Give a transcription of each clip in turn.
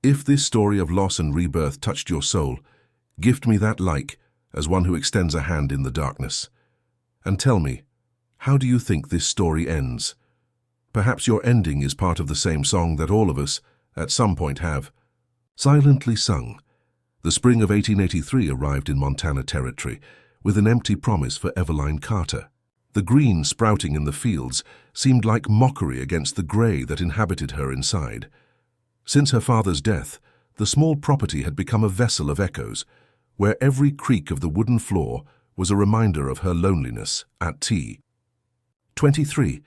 If this story of loss and rebirth touched your soul, gift me that like as one who extends a hand in the darkness. And tell me, how do you think this story ends? Perhaps your ending is part of the same song that all of us, at some point, have. Silently sung, the spring of 1883 arrived in Montana Territory with an empty promise for Eveline Carter. The green sprouting in the fields seemed like mockery against the gray that inhabited her inside. Since her father's death, the small property had become a vessel of echoes, where every creak of the wooden floor was a reminder of her loneliness at tea. 23,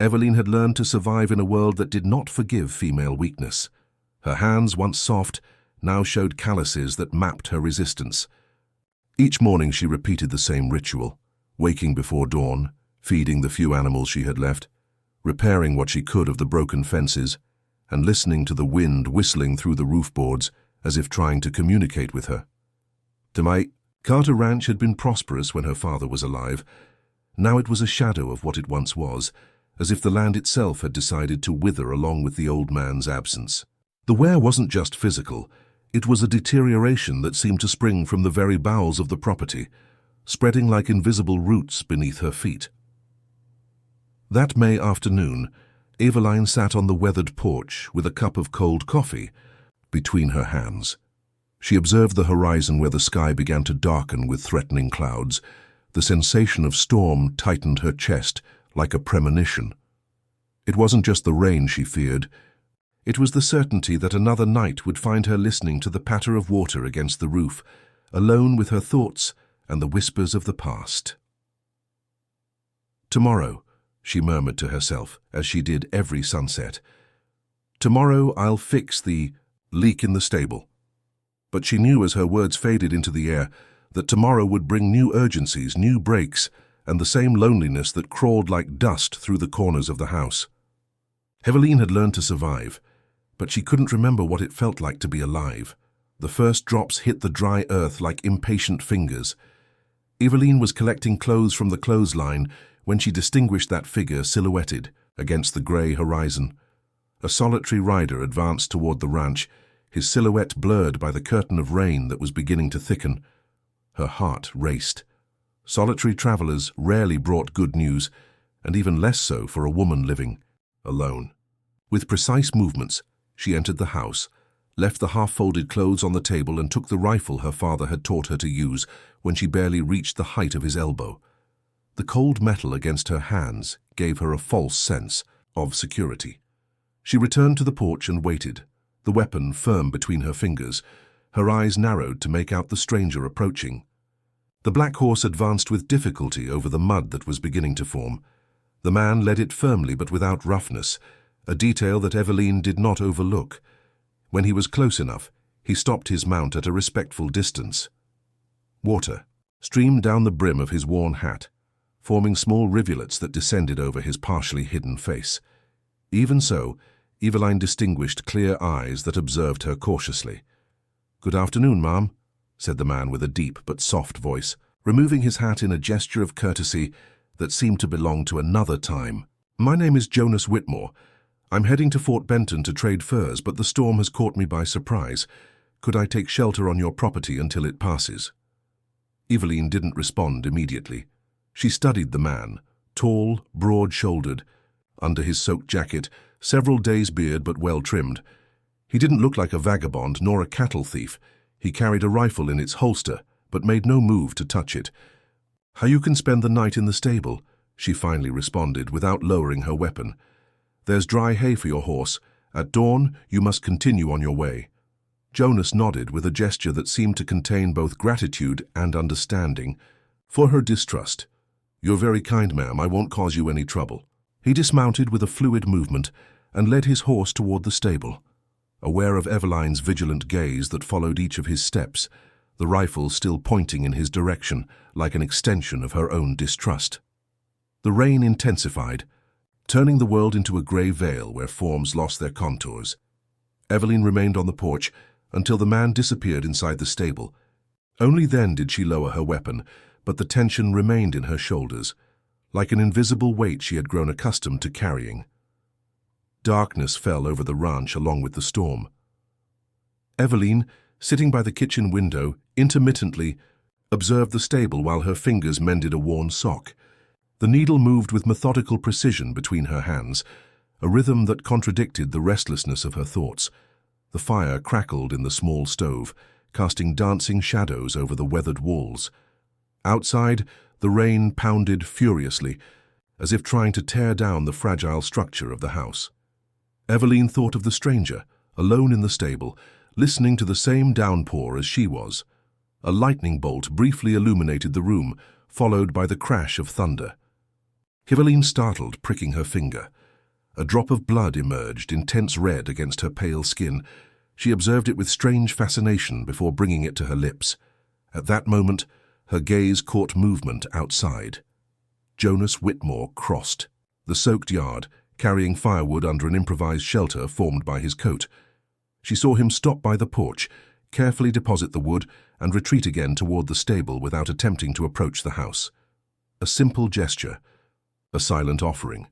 Eveline had learned to survive in a world that did not forgive female weakness. Her hands, once soft, now showed calluses that mapped her resistance. Each morning she repeated the same ritual, waking before dawn, feeding the few animals she had left, repairing what she could of the broken fences, and listening to the wind whistling through the roof boards as if trying to communicate with her. Carter Ranch had been prosperous when her father was alive. Now it was a shadow of what it once was, as if the land itself had decided to wither along with the old man's absence. The wear wasn't just physical, it was a deterioration that seemed to spring from the very bowels of the property, spreading like invisible roots beneath her feet. That May afternoon, Eveline sat on the weathered porch with a cup of cold coffee between her hands. She observed the horizon where the sky began to darken with threatening clouds. The sensation of storm tightened her chest like a premonition. It wasn't just the rain she feared. It was the certainty that another night would find her listening to the patter of water against the roof, alone with her thoughts and the whispers of the past. Tomorrow, she murmured to herself as she did every sunset. Tomorrow I'll fix the leak in the stable. But she knew as her words faded into the air that tomorrow would bring new urgencies, new breaks, and the same loneliness that crawled like dust through the corners of the house. Eveline had learned to survive, but she couldn't remember what it felt like to be alive. The first drops hit the dry earth like impatient fingers. Eveline was collecting clothes from the clothesline when she distinguished that figure silhouetted against the grey horizon. A solitary rider advanced toward the ranch, his silhouette blurred by the curtain of rain that was beginning to thicken. Her heart raced. Solitary travelers rarely brought good news, and even less so for a woman living alone. With precise movements, she entered the house, left the half-folded clothes on the table and took the rifle her father had taught her to use when she barely reached the height of his elbow. The cold metal against her hands gave her a false sense of security. She returned to the porch and waited, the weapon firm between her fingers, her eyes narrowed to make out the stranger approaching. The black horse advanced with difficulty over the mud that was beginning to form. The man led it firmly but without roughness, a detail that Eveline did not overlook. When he was close enough, he stopped his mount at a respectful distance. Water streamed down the brim of his worn hat, forming small rivulets that descended over his partially hidden face. Even so, Eveline distinguished clear eyes that observed her cautiously. "Good afternoon, ma'am," said the man with a deep but soft voice, removing his hat in a gesture of courtesy that seemed to belong to another time. "My name is Jonas Whitmore. I'm heading to Fort Benton to trade furs, but the storm has caught me by surprise. Could I take shelter on your property until it passes?" Eveline didn't respond immediately. She studied the man, tall, broad-shouldered, under his soaked jacket, several days' beard but well-trimmed. He didn't look like a vagabond nor a cattle thief. He carried a rifle in its holster, but made no move to touch it. "How you can spend the night in the stable," she finally responded without lowering her weapon. "There's dry hay for your horse. At dawn, you must continue on your way." Jonas nodded with a gesture that seemed to contain both gratitude and understanding for her distrust. "You're very kind, ma'am. I won't cause you any trouble." He dismounted with a fluid movement and led his horse toward the stable. Aware of Eveline's vigilant gaze that followed each of his steps, the rifle still pointing in his direction like an extension of her own distrust. The rain intensified, turning the world into a grey veil where forms lost their contours. Eveline remained on the porch until the man disappeared inside the stable. Only then did she lower her weapon, but the tension remained in her shoulders, like an invisible weight she had grown accustomed to carrying. Darkness fell over the ranch along with the storm. Eveline, sitting by the kitchen window, intermittently observed the stable while her fingers mended a worn sock. The needle moved with methodical precision between her hands, a rhythm that contradicted the restlessness of her thoughts. The fire crackled in the small stove, casting dancing shadows over the weathered walls. Outside, the rain pounded furiously, as if trying to tear down the fragile structure of the house. Eveline thought of the stranger, alone in the stable, listening to the same downpour as she was. A lightning bolt briefly illuminated the room, followed by the crash of thunder. Eveline startled, pricking her finger. A drop of blood emerged, intense red against her pale skin. She observed it with strange fascination before bringing it to her lips. At that moment, her gaze caught movement outside. Jonas Whitmore crossed the soaked yard, carrying firewood under an improvised shelter formed by his coat. She saw him stop by the porch, carefully deposit the wood, and retreat again toward the stable without attempting to approach the house. A simple gesture, a silent offering.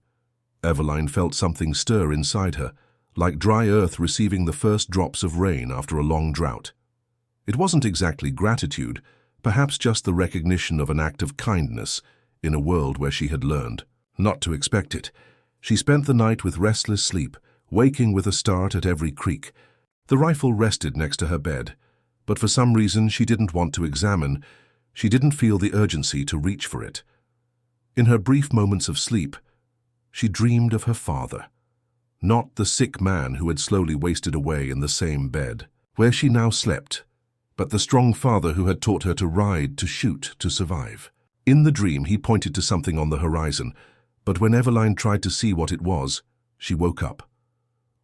Eveline felt something stir inside her, like dry earth receiving the first drops of rain after a long drought. It wasn't exactly gratitude, perhaps just the recognition of an act of kindness in a world where she had learned not to expect it. She spent the night with restless sleep, waking with a start at every creak. The rifle rested next to her bed, but for some reason she didn't want to examine. She didn't feel the urgency to reach for it. In her brief moments of sleep, she dreamed of her father. Not the sick man who had slowly wasted away in the same bed where she now slept, but the strong father who had taught her to ride, to shoot, to survive. In the dream, he pointed to something on the horizon, but when Eveline tried to see what it was, she woke up.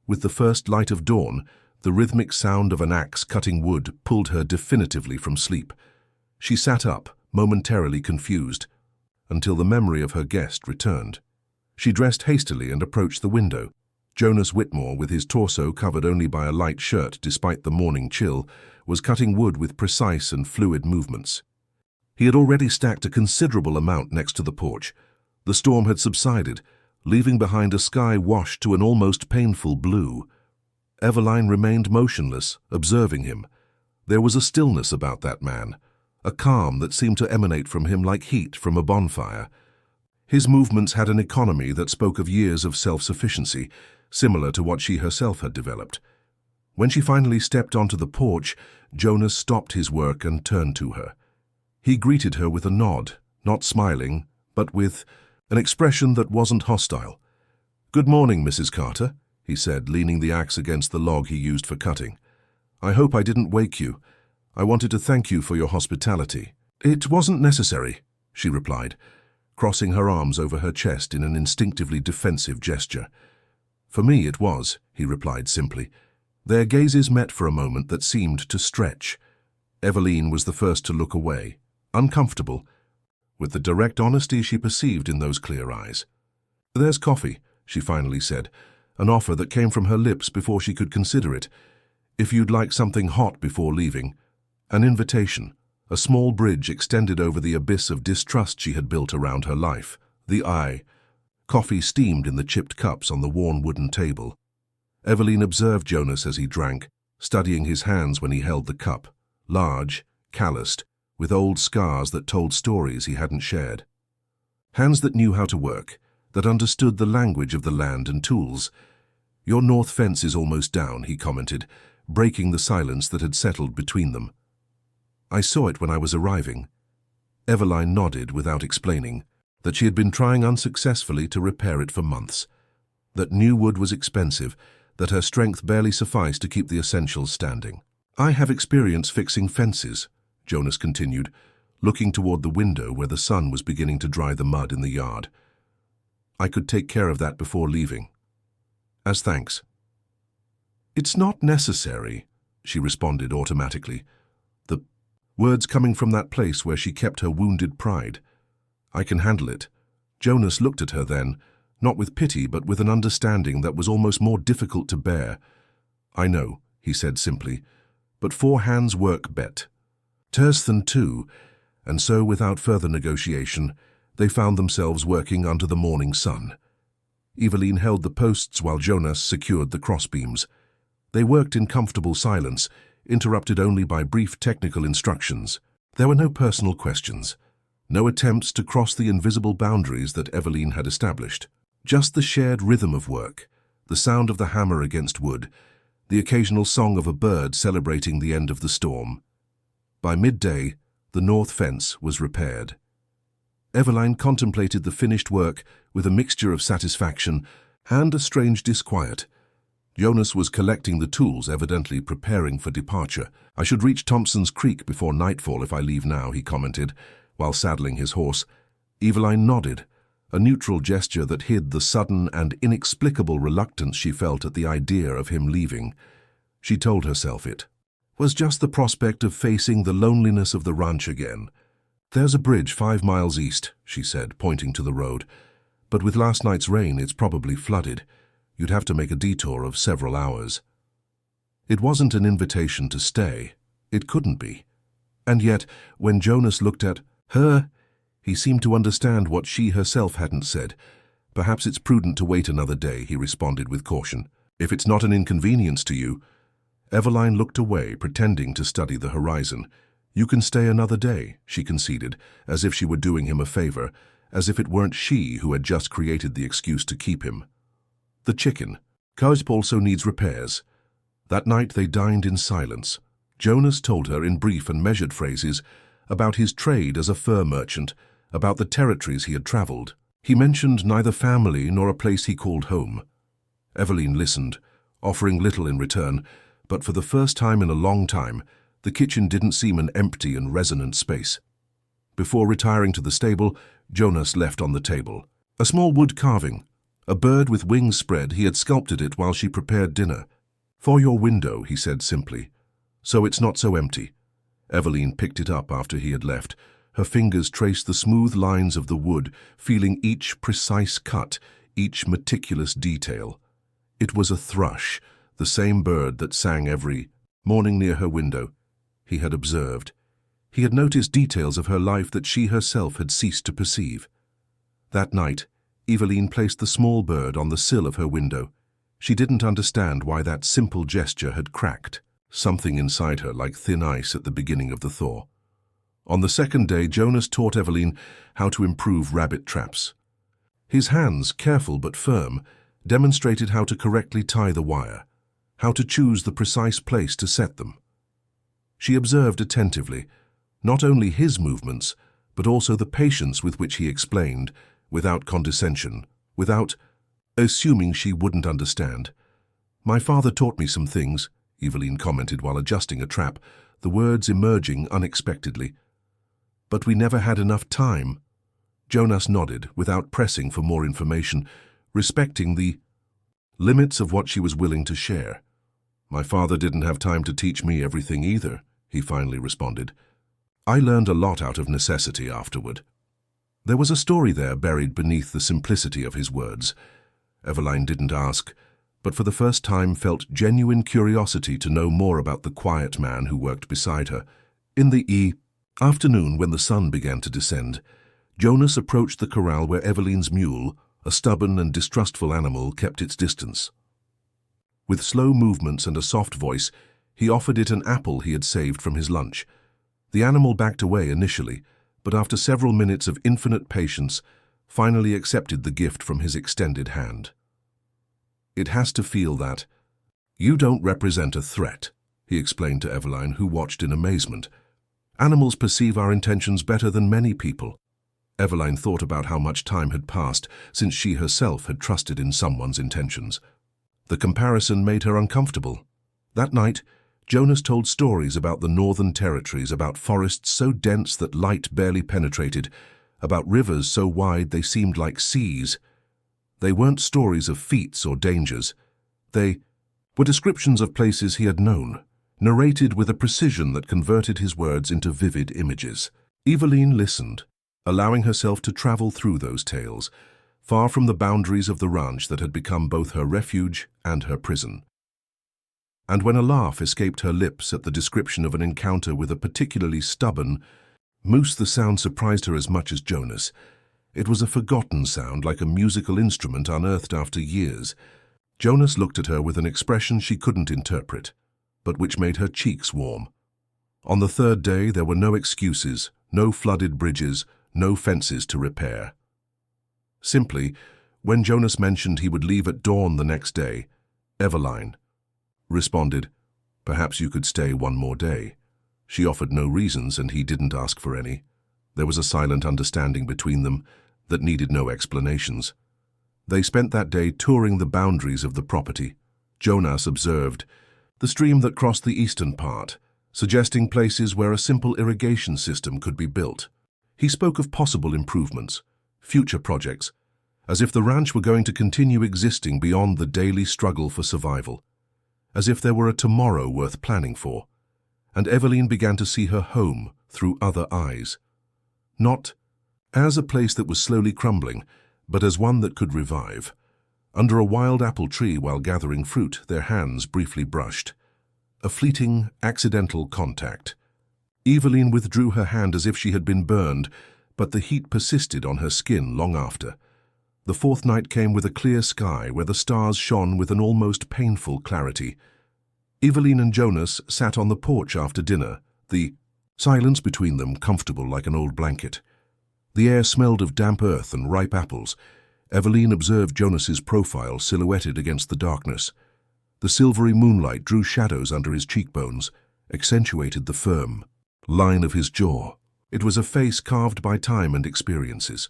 With the first light of dawn, the rhythmic sound of an axe cutting wood pulled her definitively from sleep. She sat up, momentarily confused, until the memory of her guest returned. She dressed hastily and approached the window. Jonas Whitmore, with his torso covered only by a light shirt despite the morning chill, was cutting wood with precise and fluid movements. He had already stacked a considerable amount next to the porch. The storm had subsided, leaving behind a sky washed to an almost painful blue. Eveline remained motionless, observing him. There was a stillness about that man, a calm that seemed to emanate from him like heat from a bonfire. His movements had an economy that spoke of years of self-sufficiency, similar to what she herself had developed. When she finally stepped onto the porch, Jonas stopped his work and turned to her. He greeted her with a nod, not smiling, but with an expression that wasn't hostile. "Good morning, Mrs. Carter," he said, leaning the axe against the log he used for cutting. "I hope I didn't wake you. I wanted to thank you for your hospitality." "It wasn't necessary," she replied, crossing her arms over her chest in an instinctively defensive gesture. "For me it was," he replied simply. Their gazes met for a moment that seemed to stretch. Eveline was the first to look away, uncomfortable, with the direct honesty she perceived in those clear eyes. "There's coffee," she finally said, an offer that came from her lips before she could consider it. "If you'd like something hot before leaving." An invitation, a small bridge extended over the abyss of distrust she had built around her life. The eye. Coffee steamed in the chipped cups on the worn wooden table. Eveline observed Jonas as he drank, studying his hands when he held the cup, large, calloused, with old scars that told stories he hadn't shared. Hands that knew how to work, that understood the language of the land and tools. "Your north fence is almost down," he commented, breaking the silence that had settled between them. "I saw it when I was arriving." Eveline nodded without explaining that she had been trying unsuccessfully to repair it for months, that new wood was expensive, that her strength barely sufficed to keep the essentials standing. "I have experience fixing fences," Jonas continued, looking toward the window where the sun was beginning to dry the mud in the yard. "I could take care of that before leaving. As thanks." "It's not necessary," she responded automatically, the words coming from that place where she kept her wounded pride. "I can handle it." Jonas looked at her then, not with pity but with an understanding that was almost more difficult to bear. "I know," he said simply, "but 4 hands work bet. Terstan too," and so without further negotiation, they found themselves working under the morning sun. Eveline held the posts while Jonas secured the crossbeams. They worked in comfortable silence, interrupted only by brief technical instructions. There were no personal questions, no attempts to cross the invisible boundaries that Eveline had established. Just the shared rhythm of work, the sound of the hammer against wood, the occasional song of a bird celebrating the end of the storm. By midday, the north fence was repaired. Eveline contemplated the finished work with a mixture of satisfaction and a strange disquiet. Jonas was collecting the tools, evidently preparing for departure. "I should reach Thompson's Creek before nightfall if I leave now," he commented, while saddling his horse. Eveline nodded, a neutral gesture that hid the sudden and inexplicable reluctance she felt at the idea of him leaving. She told herself it was just the prospect of facing the loneliness of the ranch again. "There's a bridge 5 miles east," she said, pointing to the road. "But with last night's rain, it's probably flooded. You'd have to make a detour of several hours." It wasn't an invitation to stay. It couldn't be. And yet, when Jonas looked at her, he seemed to understand what she herself hadn't said. "Perhaps it's prudent to wait another day," he responded with caution. "If it's not an inconvenience to you." Eveline looked away, pretending to study the horizon. "You can stay another day," she conceded, as if she were doing him a favor, as if it weren't she who had just created the excuse to keep him. The chicken. "Cusp also needs repairs." That night they dined in silence. Jonas told her in brief and measured phrases about his trade as a fur merchant, about the territories he had traveled. He mentioned neither family nor a place he called home. Eveline listened, offering little in return, but for the first time in a long time, the kitchen didn't seem an empty and resonant space. Before retiring to the stable, Jonas left on the table a small wood carving, a bird with wings spread. He had sculpted it while she prepared dinner. "For your window," he said simply, "so it's not so empty." Eveline picked it up after he had left. Her fingers traced the smooth lines of the wood, feeling each precise cut, each meticulous detail. It was a thrush, the same bird that sang every morning near her window. He had observed. He had noticed details of her life that she herself had ceased to perceive. That night, Eveline placed the small bird on the sill of her window. She didn't understand why that simple gesture had cracked, something inside her like thin ice at the beginning of the thaw. On the second day, Jonas taught Eveline how to improve rabbit traps. His hands, careful but firm, demonstrated how to correctly tie the wire, how to choose the precise place to set them. She observed attentively, not only his movements, but also the patience with which he explained, without condescension, without assuming she wouldn't understand. "My father taught me some things," Eveline commented while adjusting a trap, the words emerging unexpectedly. "But we never had enough time." Jonas nodded, without pressing for more information, respecting the limits of what she was willing to share. "My father didn't have time to teach me everything either," he finally responded. "I learned a lot out of necessity afterward." There was a story there buried beneath the simplicity of his words. Eveline didn't ask, but for the first time felt genuine curiosity to know more about the quiet man who worked beside her. In the afternoon, when the sun began to descend, Jonas approached the corral where Eveline's mule, a stubborn and distrustful animal, kept its distance. With slow movements and a soft voice, he offered it an apple he had saved from his lunch. The animal backed away initially, but after several minutes of infinite patience, finally accepted the gift from his extended hand. "It has to feel that. You don't represent a threat," he explained to Eveline, who watched in amazement. "Animals perceive our intentions better than many people." Eveline thought about how much time had passed since she herself had trusted in someone's intentions. The comparison made her uncomfortable. That night, Jonas told stories about the northern territories, about forests so dense that light barely penetrated, about rivers so wide they seemed like seas. They weren't stories of feats or dangers. They were descriptions of places he had known, narrated with a precision that converted his words into vivid images. Eveline listened, allowing herself to travel through those tales, far from the boundaries of the ranch that had become both her refuge and her prison. And when a laugh escaped her lips at the description of an encounter with a particularly stubborn moose, the sound surprised her as much as Jonas. It was a forgotten sound, like a musical instrument unearthed after years. Jonas looked at her with an expression she couldn't interpret. but which made her cheeks warm. On the third day, there were no excuses, no flooded bridges, no fences to repair. Simply, when Jonas mentioned he would leave at dawn the next day, Eveline responded, "Perhaps you could stay one more day." She offered no reasons, and he didn't ask for any. There was a silent understanding between them that needed no explanations. They spent that day touring the boundaries of the property. Jonas observed the stream that crossed the eastern part, suggesting places where a simple irrigation system could be built. He spoke of possible improvements, future projects, as if the ranch were going to continue existing beyond the daily struggle for survival, as if there were a tomorrow worth planning for. And Eveline began to see her home through other eyes. Not as a place that was slowly crumbling, but as one that could revive. Under a wild apple tree while gathering fruit, their hands briefly brushed. A fleeting, accidental contact. Eveline withdrew her hand as if she had been burned, but the heat persisted on her skin long after. The fourth night came with a clear sky where the stars shone with an almost painful clarity. Eveline and Jonas sat on the porch after dinner, the silence between them comfortable like an old blanket. The air smelled of damp earth and ripe apples. Eveline observed Jonas's profile silhouetted against the darkness. The silvery moonlight drew shadows under his cheekbones, accentuated the firm line of his jaw. It was a face carved by time and experiences,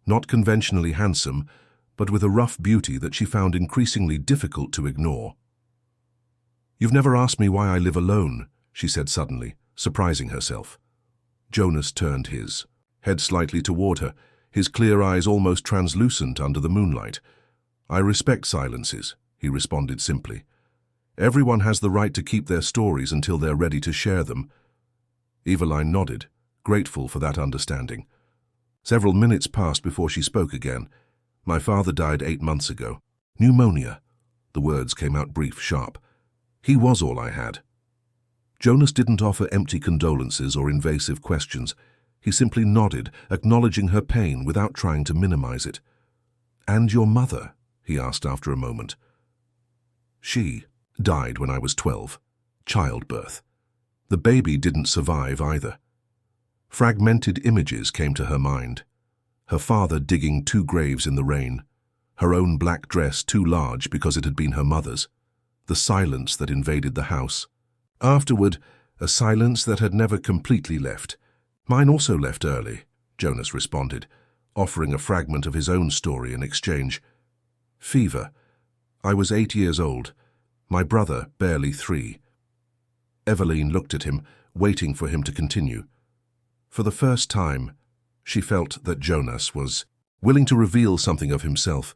not conventionally handsome, but with a rough beauty that she found increasingly difficult to ignore. "You've never asked me why I live alone," she said suddenly, surprising herself. Jonas turned his head slightly toward her, his clear eyes almost translucent under the moonlight. "I respect silences," he responded simply. "Everyone has the right to keep their stories until they're ready to share them." Eveline nodded, grateful for that understanding. Several minutes passed before she spoke again. "My father died 8 months ago. Pneumonia." The words came out brief, sharp. "He was all I had." Jonas didn't offer empty condolences or invasive questions. He simply nodded, acknowledging her pain without trying to minimize it. "And your mother?" he asked after a moment. "She died when I was 12. Childbirth. The baby didn't survive either." Fragmented images came to her mind. Her father digging 2 graves in the rain. Her own black dress too large because it had been her mother's. The silence that invaded the house. Afterward, a silence that had never completely left. "Mine also left early," Jonas responded, offering a fragment of his own story in exchange. "Fever. I was 8 years old. My brother barely 3. Eveline looked at him, waiting for him to continue. For the first time, she felt that Jonas was willing to reveal something of himself,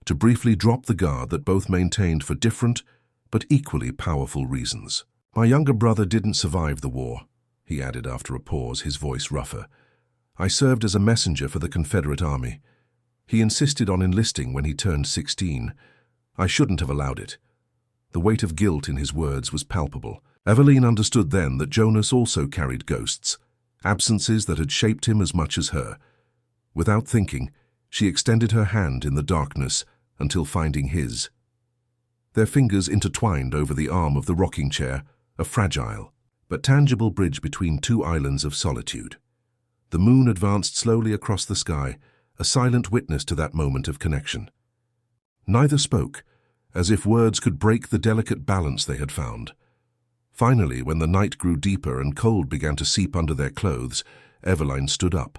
to briefly drop the guard that both maintained for different but equally powerful reasons. "My younger brother didn't survive the war," he added after a pause, his voice rougher. "I served as a messenger for the Confederate Army. He insisted on enlisting when he turned 16. I shouldn't have allowed it." The weight of guilt in his words was palpable. Eveline understood then that Jonas also carried ghosts, absences that had shaped him as much as her. Without thinking, she extended her hand in the darkness until finding his. Their fingers intertwined over the arm of the rocking chair, a fragile but tangible bridge between 2 islands of solitude. The moon advanced slowly across the sky, a silent witness to that moment of connection. Neither spoke, as if words could break the delicate balance they had found. Finally, when the night grew deeper and cold began to seep under their clothes, Eveline stood up.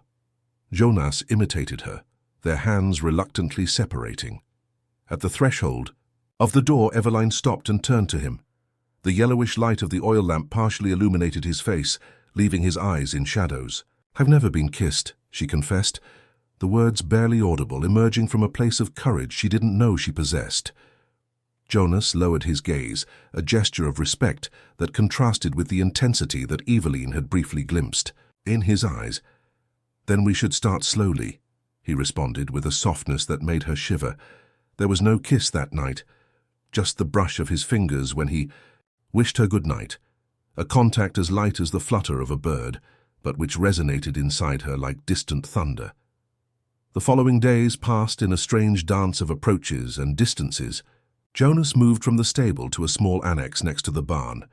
Jonas imitated her, their hands reluctantly separating. At the threshold of the door, Eveline stopped and turned to him. The yellowish light of the oil lamp partially illuminated his face, leaving his eyes in shadows. "I've never been kissed," she confessed, the words barely audible, emerging from a place of courage she didn't know she possessed. Jonas lowered his gaze, a gesture of respect that contrasted with the intensity that Eveline had briefly glimpsed in his eyes. "Then we should start slowly," he responded with a softness that made her shiver. There was no kiss that night, just the brush of his fingers when he wished her good night, a contact as light as the flutter of a bird, but which resonated inside her like distant thunder. The following days passed in a strange dance of approaches and distances. Jonas moved from the stable to a small annex next to the barn.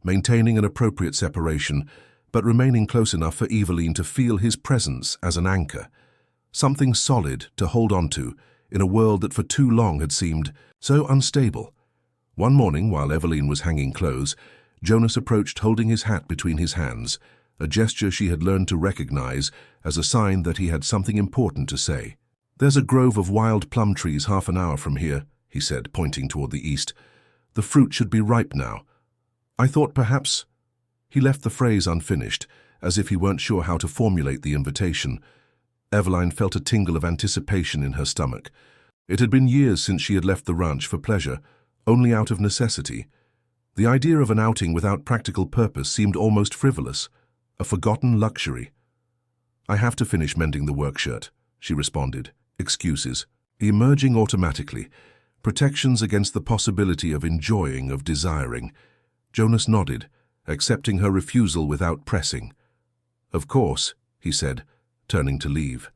maintaining an appropriate separation, but remaining close enough for Eveline to feel his presence as an anchor, something solid to hold on to in a world that for too long had seemed so unstable. One morning, while Eveline was hanging clothes, Jonas approached holding his hat between his hands, a gesture she had learned to recognize as a sign that he had something important to say. "There's a grove of wild plum trees half an hour from here," he said, pointing toward the east. "The fruit should be ripe now. I thought perhaps—" He left the phrase unfinished, as if he weren't sure how to formulate the invitation. Eveline felt a tingle of anticipation in her stomach. It had been years since she had left the ranch for pleasure, only out of necessity. The idea of an outing without practical purpose seemed almost frivolous, a forgotten luxury. "I have to finish mending the work shirt," she responded. Excuses, emerging automatically, protections against the possibility of enjoying, of desiring. Jonas nodded, accepting her refusal without pressing. "Of course," he said, turning to leave.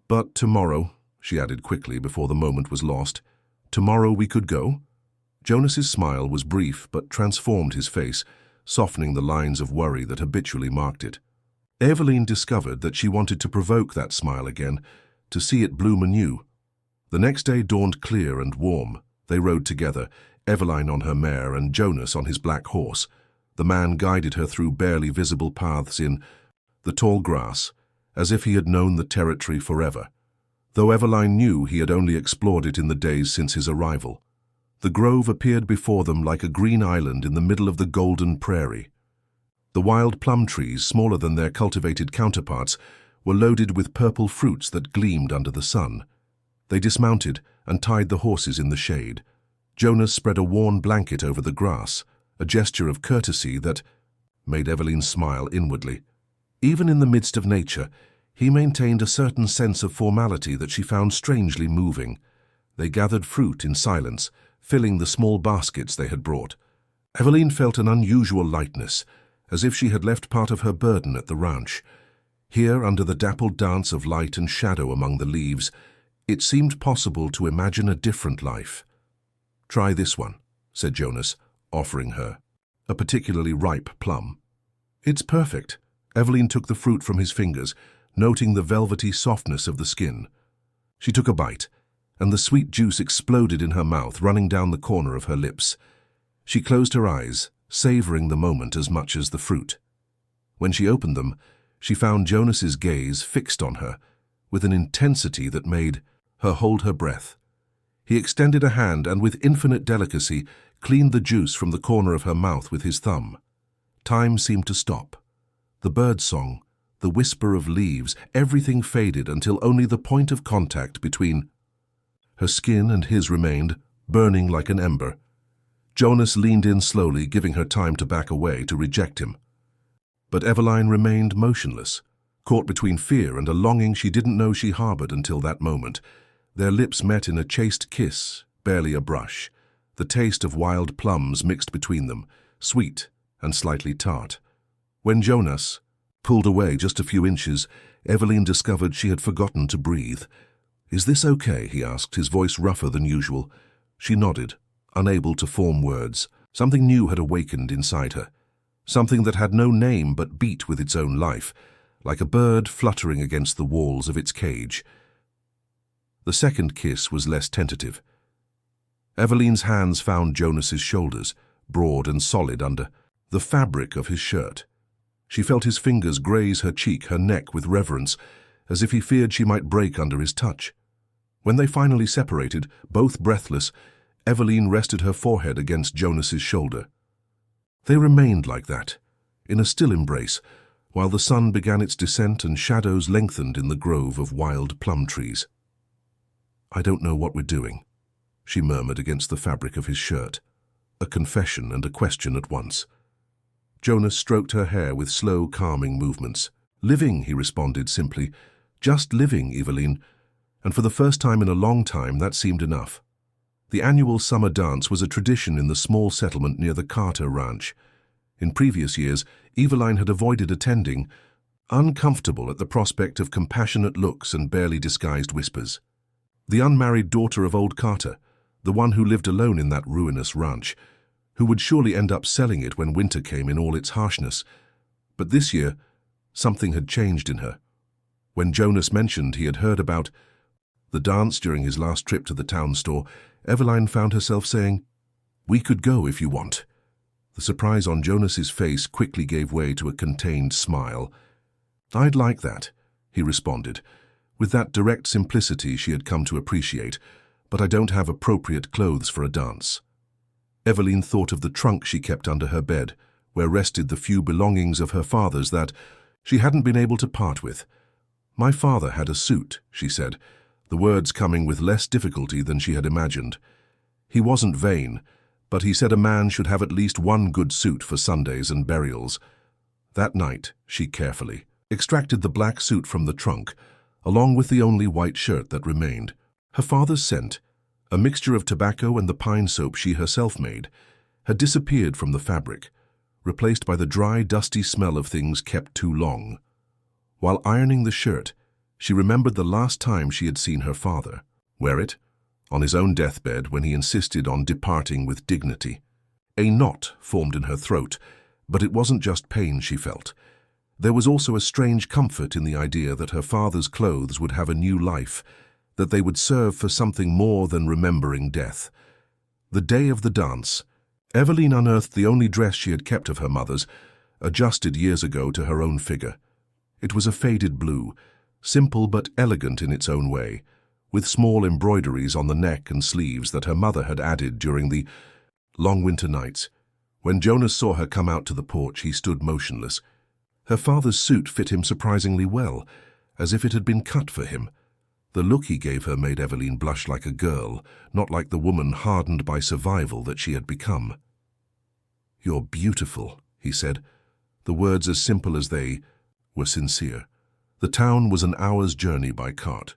"But tomorrow," she added quickly before the moment was lost. "Tomorrow we could go?" Jonas's smile was brief but transformed his face, softening the lines of worry that habitually marked it. Eveline discovered that she wanted to provoke that smile again, to see it bloom anew. The next day dawned clear and warm. They rode together, Eveline on her mare and Jonas on his black horse. The man guided her through barely visible paths in the tall grass, as if he had known the territory forever, though Eveline knew he had only explored it in the days since his arrival. The grove appeared before them like a green island in the middle of the golden prairie. The wild plum trees, smaller than their cultivated counterparts, were loaded with purple fruits that gleamed under the sun. They dismounted and tied the horses in the shade. Jonas spread a worn blanket over the grass, a gesture of courtesy that made Eveline smile inwardly. Even in the midst of nature, he maintained a certain sense of formality that she found strangely moving. They gathered fruit in silence, filling the small baskets they had brought. Eveline felt an unusual lightness, as if she had left part of her burden at the ranch. Here, under the dappled dance of light and shadow among the leaves, it seemed possible to imagine a different life. "Try this one," said Jonas, offering her a particularly ripe plum. "It's perfect." Eveline took the fruit from his fingers, noting the velvety softness of the skin. She took a bite, and the sweet juice exploded in her mouth, running down the corner of her lips. She closed her eyes, savoring the moment as much as the fruit. When she opened them, she found Jonas's gaze fixed on her, with an intensity that made her hold her breath. He extended a hand and with infinite delicacy cleaned the juice from the corner of her mouth with his thumb. Time seemed to stop. The bird's song, the whisper of leaves, everything faded until only the point of contact between her skin and his remained, burning like an ember. Jonas leaned in slowly, giving her time to back away, to reject him. But Eveline remained motionless, caught between fear and a longing she didn't know she harbored until that moment. Their lips met in a chaste kiss, barely a brush, the taste of wild plums mixed between them, sweet and slightly tart. When Jonas pulled away just a few inches, Eveline discovered she had forgotten to breathe. "Is this okay?" he asked, his voice rougher than usual. She nodded, unable to form words. Something new had awakened inside her, something that had no name but beat with its own life, like a bird fluttering against the walls of its cage. The second kiss was less tentative. Eveline's hands found Jonas's shoulders, broad and solid under the fabric of his shirt. She felt his fingers graze her cheek, her neck with reverence, as if he feared she might break under his touch. When they finally separated, both breathless, Eveline rested her forehead against Jonas's shoulder. They remained like that, in a still embrace, while the sun began its descent and shadows lengthened in the grove of wild plum trees. "I don't know what we're doing," she murmured against the fabric of his shirt, a confession and a question at once. Jonas stroked her hair with slow, calming movements. "Living," he responded simply. "Just living, Eveline." And for the first time in a long time, that seemed enough. The annual summer dance was a tradition in the small settlement near the Carter Ranch. In previous years, Eveline had avoided attending, uncomfortable at the prospect of compassionate looks and barely disguised whispers. The unmarried daughter of old Carter, the one who lived alone in that ruinous ranch, who would surely end up selling it when winter came in all its harshness. But this year, something had changed in her. When Jonas mentioned he had heard about the dance during his last trip to the town store, Eveline found herself saying, "We could go if you want." The surprise on Jonas's face quickly gave way to a contained smile. "I'd like that," he responded, with that direct simplicity she had come to appreciate, "but I don't have appropriate clothes for a dance." Eveline thought of the trunk she kept under her bed, where rested the few belongings of her father's that she hadn't been able to part with. "My father had a suit," she said, the words coming with less difficulty than she had imagined. "He wasn't vain, but he said a man should have at least one good suit for Sundays and burials." That night, she carefully extracted the black suit from the trunk, along with the only white shirt that remained. Her father's scent, a mixture of tobacco and the pine soap she herself made, had disappeared from the fabric, replaced by the dry, dusty smell of things kept too long. While ironing the shirt, she remembered the last time she had seen her father wear it, on his own deathbed when he insisted on departing with dignity. A knot formed in her throat, but it wasn't just pain she felt. There was also a strange comfort in the idea that her father's clothes would have a new life, that they would serve for something more than remembering death. The day of the dance, Eveline unearthed the only dress she had kept of her mother's, adjusted years ago to her own figure. It was a faded blue, simple but elegant in its own way, with small embroideries on the neck and sleeves that her mother had added during the long winter nights. When Jonas saw her come out to the porch, he stood motionless. Her father's suit fit him surprisingly well, as if it had been cut for him. The look he gave her made Eveline blush like a girl, not like the woman hardened by survival that she had become. "You're beautiful," he said, the words as simple as they were sincere. The town was an hour's journey by cart.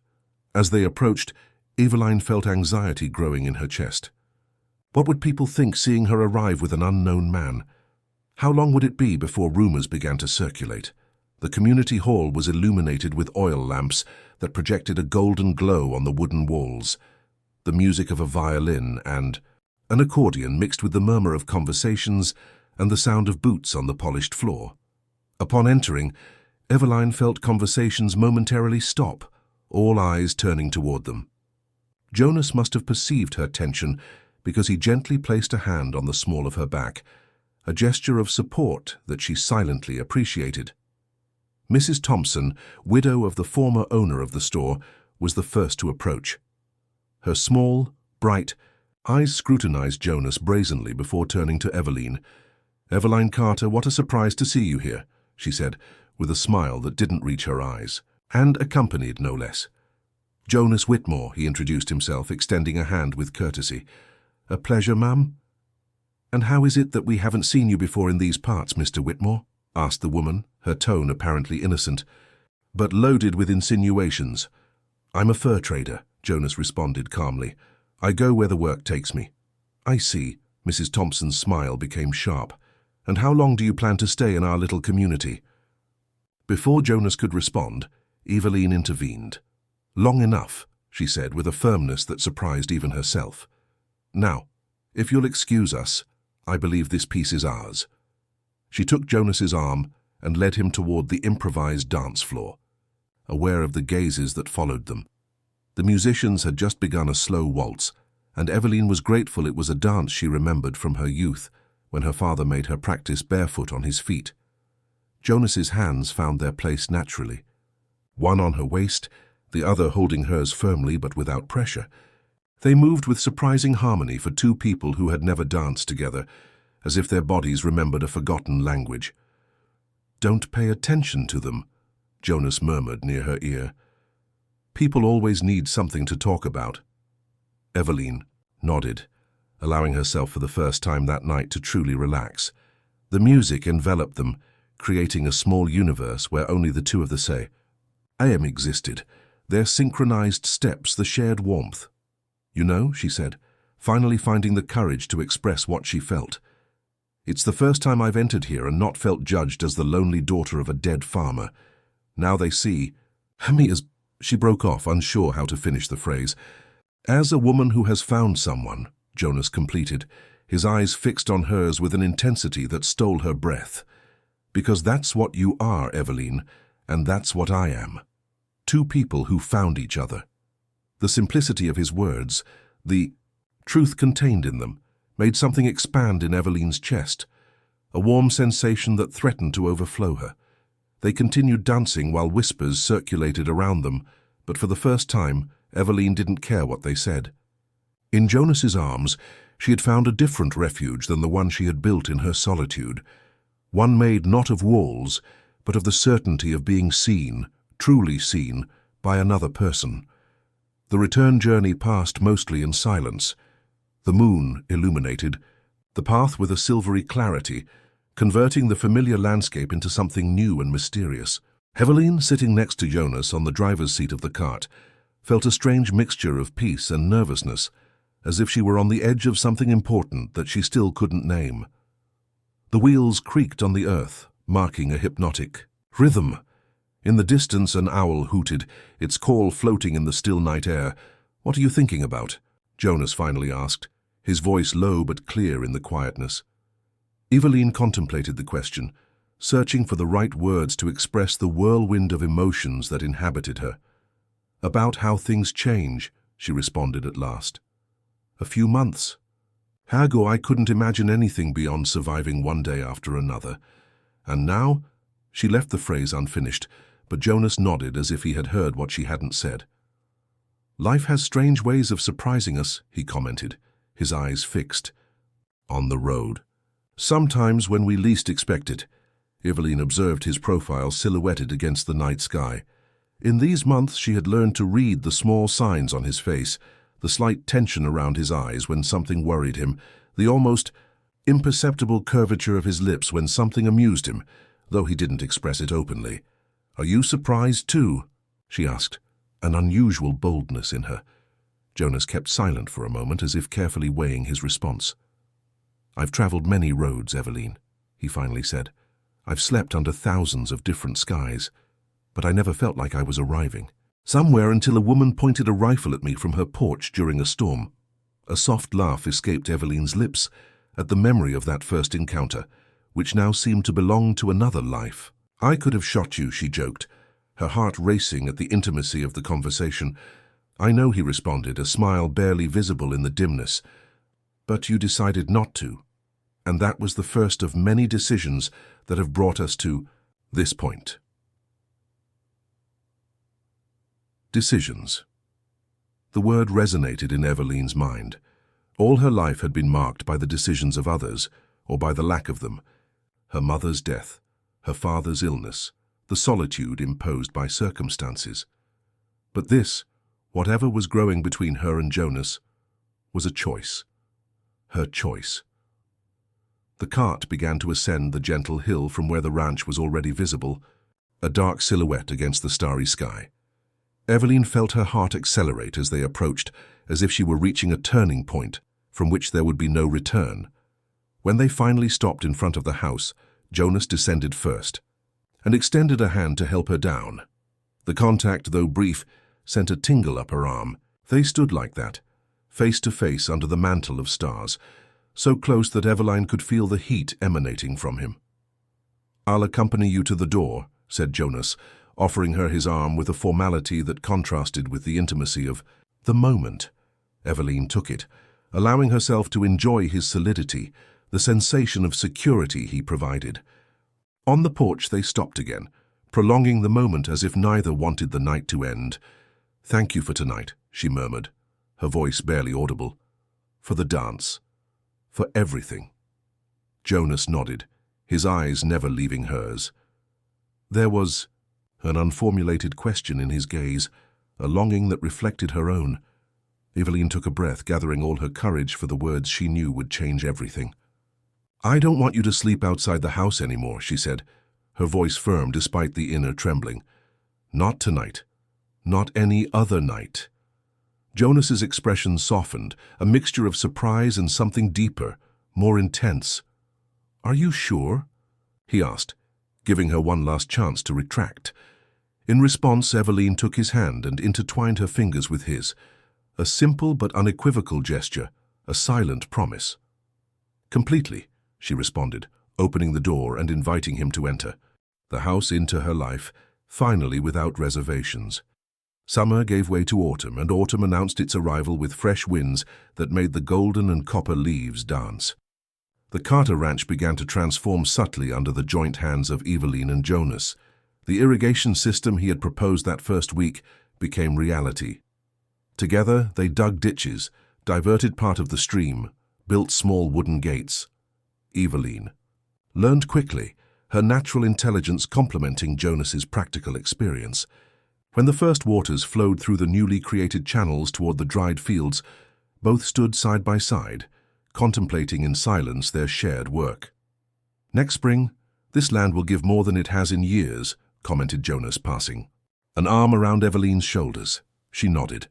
As they approached, Eveline felt anxiety growing in her chest. What would people think seeing her arrive with an unknown man? How long would it be before rumors began to circulate? The community hall was illuminated with oil lamps that projected a golden glow on the wooden walls. The music of a violin and an accordion mixed with the murmur of conversations and the sound of boots on the polished floor. Upon entering, Eveline felt conversations momentarily stop, all eyes turning toward them. Jonas must have perceived her tension because he gently placed a hand on the small of her back, a gesture of support that she silently appreciated. Mrs. Thompson, widow of the former owner of the store, was the first to approach. Her small, bright eyes scrutinized Jonas brazenly before turning to Eveline. "Eveline Carter, what a surprise to see you here," she said, with a smile that didn't reach her eyes, and accompanied no less. "Jonas Whitmore," he introduced himself, extending a hand with courtesy. "A pleasure, ma'am." "And how is it that we haven't seen you before in these parts, Mr. Whitmore?" asked the woman, her tone apparently innocent, but loaded with insinuations. "I'm a fur trader," Jonas responded calmly. "I go where the work takes me." "I see." Mrs. Thompson's smile became sharp. "And how long do you plan to stay in our little community?" Before Jonas could respond, Eveline intervened. "Long enough," she said with a firmness that surprised even herself. "Now, if you'll excuse us, I believe this piece is ours." She took Jonas's arm and led him toward the improvised dance floor, aware of the gazes that followed them. The musicians had just begun a slow waltz, and Eveline was grateful it was a dance she remembered from her youth, when her father made her practice barefoot on his feet. Jonas's hands found their place naturally, one on her waist, the other holding hers firmly but without pressure. They moved with surprising harmony for two people who had never danced together, as if their bodies remembered a forgotten language. "Don't pay attention to them," Jonas murmured near her ear. "People always need something to talk about." Eveline nodded, allowing herself for the first time that night to truly relax. The music enveloped them, creating a small universe where only the two of the same existed, their synchronized steps, the shared warmth. "You know," she said, finally finding the courage to express what she felt, "it's the first time I've entered here and not felt judged as the lonely daughter of a dead farmer. Now they see me as—" She broke off, unsure how to finish the phrase. "As a woman who has found someone," Jonas completed, his eyes fixed on hers with an intensity that stole her breath. "Because that's what you are, Eveline, and that's what I am. Two people who found each other." The simplicity of his words, the truth contained in them, made something expand in Eveline's chest, a warm sensation that threatened to overflow her. They continued dancing while whispers circulated around them, but for the first time, Eveline didn't care what they said. In Jonas's arms, she had found a different refuge than the one she had built in her solitude, one made not of walls, but of the certainty of being seen, truly seen, by another person. The return journey passed mostly in silence. The moon illuminated the path with a silvery clarity, converting the familiar landscape into something new and mysterious. Eveline, sitting next to Jonas on the driver's seat of the cart, felt a strange mixture of peace and nervousness, as if she were on the edge of something important that she still couldn't name. The wheels creaked on the earth, marking a hypnotic rhythm. In the distance an owl hooted, its call floating in the still night air. "What are you thinking about?" Jonas finally asked, his voice low but clear in the quietness. Eveline contemplated the question, searching for the right words to express the whirlwind of emotions that inhabited her. "About how things change," she responded at last. "A few months. Hago, I couldn't imagine anything beyond surviving one day after another. And now?" She left the phrase unfinished, but Jonas nodded as if he had heard what she hadn't said. "Life has strange ways of surprising us," he commented, his eyes fixed on the road. "Sometimes when we least expect it." Eveline observed his profile silhouetted against the night sky. In these months she had learned to read the small signs on his face, the slight tension around his eyes when something worried him, the almost imperceptible curvature of his lips when something amused him, though he didn't express it openly. "Are you surprised too?" she asked, an unusual boldness in her. Jonas kept silent for a moment, as if carefully weighing his response. "I've traveled many roads, Eveline," he finally said. "I've slept under thousands of different skies, but I never felt like I was arriving somewhere until a woman pointed a rifle at me from her porch during a storm." A soft laugh escaped Eveline's lips at the memory of that first encounter, which now seemed to belong to another life. "I could have shot you," she joked, her heart racing at the intimacy of the conversation. "I know," he responded, a smile barely visible in the dimness. "But you decided not to. And that was the first of many decisions that have brought us to this point." Decisions. The word resonated in Eveline's mind. All her life had been marked by the decisions of others, or by the lack of them. Her mother's death, her father's illness, the solitude imposed by circumstances. But this, whatever was growing between her and Jonas, was a choice. Her choice. The cart began to ascend the gentle hill from where the ranch was already visible, a dark silhouette against the starry sky. Eveline felt her heart accelerate as they approached, as if she were reaching a turning point from which there would be no return. When they finally stopped in front of the house, Jonas descended first and extended a hand to help her down. The contact, though brief, sent a tingle up her arm. They stood like that, face to face under the mantle of stars, so close that Eveline could feel the heat emanating from him. "I'll accompany you to the door," said Jonas, offering her his arm with a formality that contrasted with the intimacy of the moment. Eveline took it, allowing herself to enjoy his solidity, the sensation of security he provided. On the porch they stopped again, prolonging the moment as if neither wanted the night to end. "Thank you for tonight," she murmured, her voice barely audible. "For the dance. For everything." Jonas nodded, his eyes never leaving hers. There was an unformulated question in his gaze, a longing that reflected her own. Eveline took a breath, gathering all her courage for the words she knew would change everything. "I don't want you to sleep outside the house anymore," she said, her voice firm despite the inner trembling. "Not tonight. Not any other night." Jonas's expression softened, a mixture of surprise and something deeper, more intense. "Are you sure?" he asked, giving her one last chance to retract. In response, Eveline took his hand and intertwined her fingers with his, a simple but unequivocal gesture, a silent promise. Completely, she responded, opening the door and inviting him to enter. The house into her life, finally without reservations. Summer gave way to autumn, and autumn announced its arrival with fresh winds that made the golden and copper leaves dance. The Carter Ranch began to transform subtly under the joint hands of Eveline and Jonas. The irrigation system he had proposed that first week became reality. Together, they dug ditches, diverted part of the stream, built small wooden gates. Eveline learned quickly, her natural intelligence complementing Jonas's practical experience. When the first waters flowed through the newly created channels toward the dried fields, both stood side by side, contemplating in silence their shared work. "Next spring, this land will give more than it has in years," commented Jonas, passing. An arm around Eveline's shoulders, she nodded,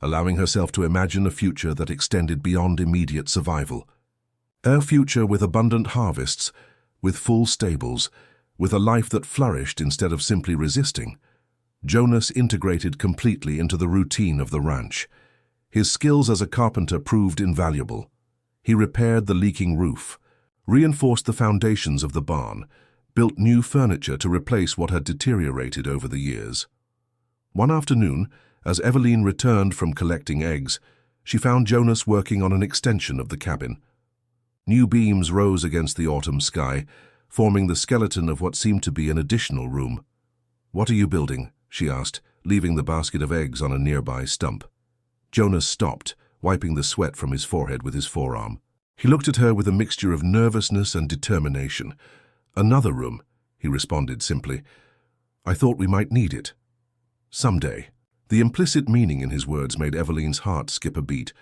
allowing herself to imagine a future that extended beyond immediate survival. A future with abundant harvests, with full stables, with a life that flourished instead of simply resisting. Jonas integrated completely into the routine of the ranch. His skills as a carpenter proved invaluable. He repaired the leaking roof, reinforced the foundations of the barn, built new furniture to replace what had deteriorated over the years. One afternoon, as Eveline returned from collecting eggs, she found Jonas working on an extension of the cabin. New beams rose against the autumn sky, forming the skeleton of what seemed to be an additional room. "What are you building?" she asked, leaving the basket of eggs on a nearby stump. Jonas stopped, wiping the sweat from his forehead with his forearm. He looked at her with a mixture of nervousness and determination. "Another room," he responded simply. "I thought we might need it. Someday." The implicit meaning in his words made Eveline's heart skip a beat.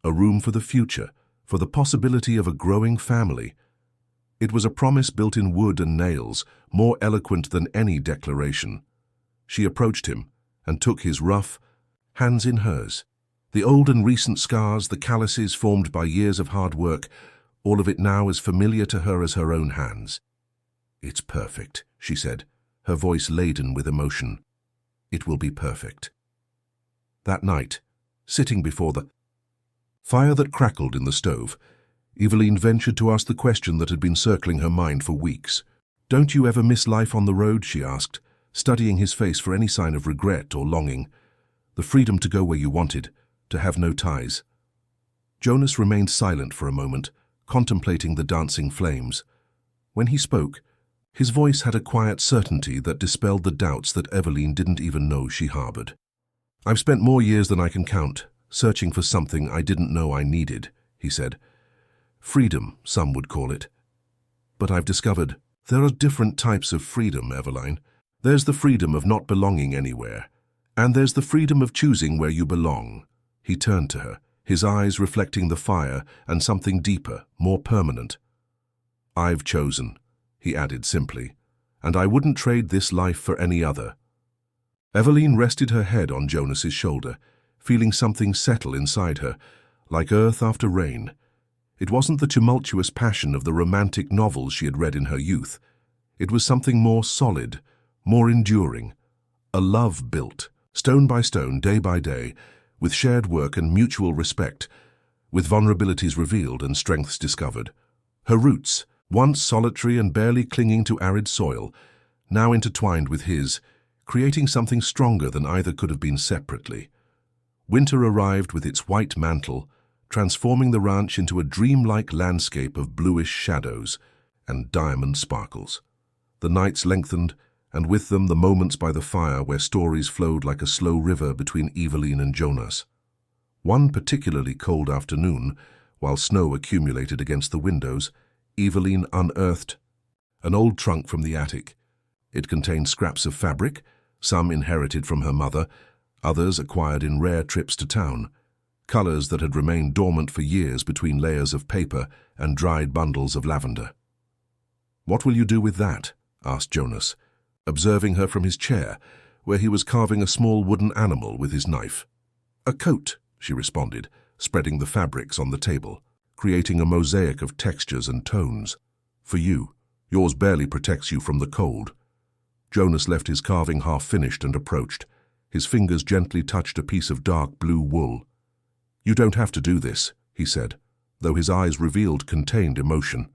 A room for the future, for the possibility of a growing family. It was a promise built in wood and nails, more eloquent than any declaration. She approached him and took his rough hands in hers. The old and recent scars, the calluses formed by years of hard work, all of it now as familiar to her as her own hands. "It's perfect," she said, her voice laden with emotion. "It will be perfect." That night, sitting before the fire that crackled in the stove, Eveline ventured to ask the question that had been circling her mind for weeks. "Don't you ever miss life on the road?" she asked, studying his face for any sign of regret or longing. "The freedom to go where you wanted, to have no ties." Jonas remained silent for a moment, contemplating the dancing flames. When he spoke, his voice had a quiet certainty that dispelled the doubts that Eveline didn't even know she harbored. "I've spent more years than I can count, searching for something I didn't know I needed," he said. "Freedom, some would call it. But I've discovered there are different types of freedom, Eveline. There's the freedom of not belonging anywhere, and there's the freedom of choosing where you belong." He turned to her, his eyes reflecting the fire and something deeper, more permanent. "I've chosen," he added simply, "and I wouldn't trade this life for any other." Eveline rested her head on Jonas's shoulder, feeling something settle inside her, like earth after rain. It wasn't the tumultuous passion of the romantic novels she had read in her youth. It was something more solid, more enduring. A love built, stone by stone, day by day, with shared work and mutual respect, with vulnerabilities revealed and strengths discovered. Her roots, once solitary and barely clinging to arid soil, now intertwined with his, creating something stronger than either could have been separately. Winter arrived with its white mantle, transforming the ranch into a dreamlike landscape of bluish shadows and diamond sparkles. The nights lengthened, and with them the moments by the fire where stories flowed like a slow river between Eveline and Jonas. One particularly cold afternoon, while snow accumulated against the windows, Eveline unearthed an old trunk from the attic. It contained scraps of fabric, some inherited from her mother, others acquired in rare trips to town, colors that had remained dormant for years between layers of paper and dried bundles of lavender. "What will you do with that?" asked Jonas, observing her from his chair, where he was carving a small wooden animal with his knife. "A coat," she responded, spreading the fabrics on the table, creating a mosaic of textures and tones. "For you. Yours barely protects you from the cold." Jonas left his carving half-finished and approached. His fingers gently touched a piece of dark blue wool. "You don't have to do this," he said, though his eyes revealed contained emotion.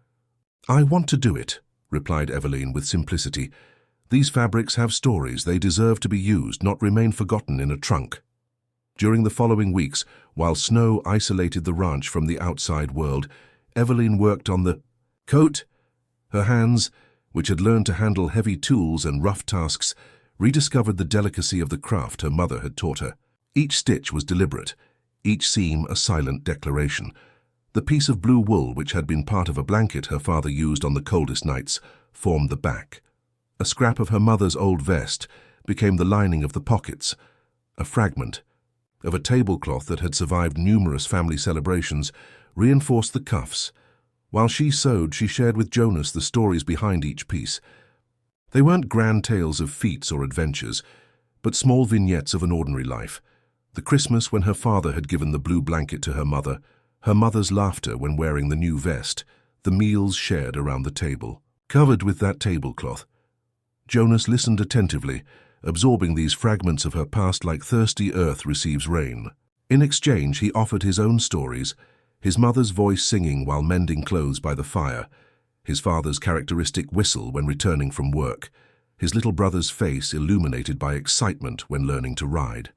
"I want to do it," replied Eveline with simplicity. "These fabrics have stories. They deserve to be used, not remain forgotten in a trunk." During the following weeks, while snow isolated the ranch from the outside world, Eveline worked on the coat. Her hands, which had learned to handle heavy tools and rough tasks, rediscovered the delicacy of the craft her mother had taught her. Each stitch was deliberate, each seam a silent declaration. The piece of blue wool which had been part of a blanket her father used on the coldest nights formed the back. A scrap of her mother's old vest became the lining of the pockets. A fragment of a tablecloth that had survived numerous family celebrations reinforced the cuffs. While she sewed, she shared with Jonas the stories behind each piece. They weren't grand tales of feats or adventures, but small vignettes of an ordinary life. The Christmas when her father had given the blue blanket to her mother's laughter when wearing the new vest, the meals shared around the table. Covered with that tablecloth, Jonas listened attentively, absorbing these fragments of her past like thirsty earth receives rain. In exchange, he offered his own stories, his mother's voice singing while mending clothes by the fire, his father's characteristic whistle when returning from work, his little brother's face illuminated by excitement when learning to ride.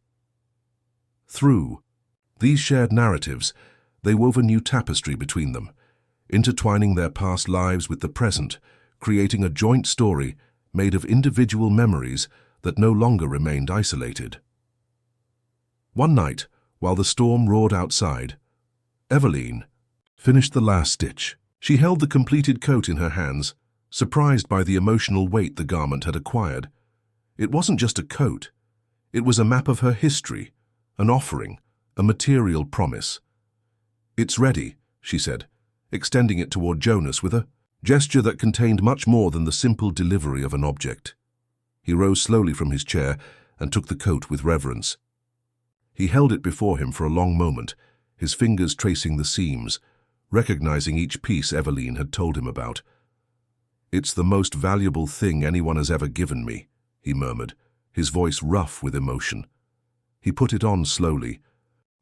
Through these shared narratives, they wove a new tapestry between them, intertwining their past lives with the present, creating a joint story made of individual memories that no longer remained isolated. One night, while the storm roared outside, Eveline finished the last stitch. She held the completed coat in her hands, surprised by the emotional weight the garment had acquired. It wasn't just a coat. It was a map of her history, an offering, a material promise. "It's ready," she said, extending it toward Jonas with a gesture that contained much more than the simple delivery of an object. He rose slowly from his chair and took the coat with reverence. He held it before him for a long moment, his fingers tracing the seams, recognizing each piece Eveline had told him about. "It's the most valuable thing anyone has ever given me," he murmured, his voice rough with emotion. He put it on slowly,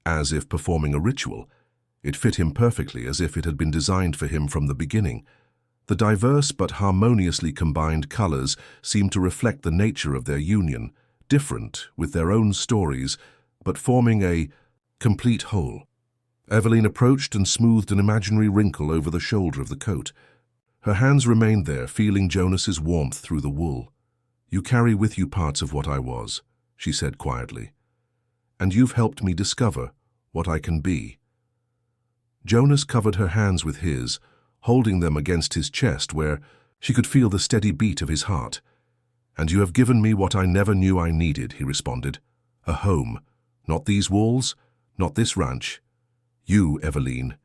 as if performing a ritual. It fit him perfectly, as if it had been designed for him from the beginning. The diverse but harmoniously combined colors seemed to reflect the nature of their union, different with their own stories, but forming a complete whole. Eveline approached and smoothed an imaginary wrinkle over the shoulder of the coat. Her hands remained there, feeling Jonas's warmth through the wool. "You carry with you parts of what I was," she said quietly. "And you've helped me discover what I can be." Jonas covered her hands with his, holding them against his chest where she could feel the steady beat of his heart. "And you have given me what I never knew I needed," he responded. "A home. Not these walls, not this ranch. You, Eveline,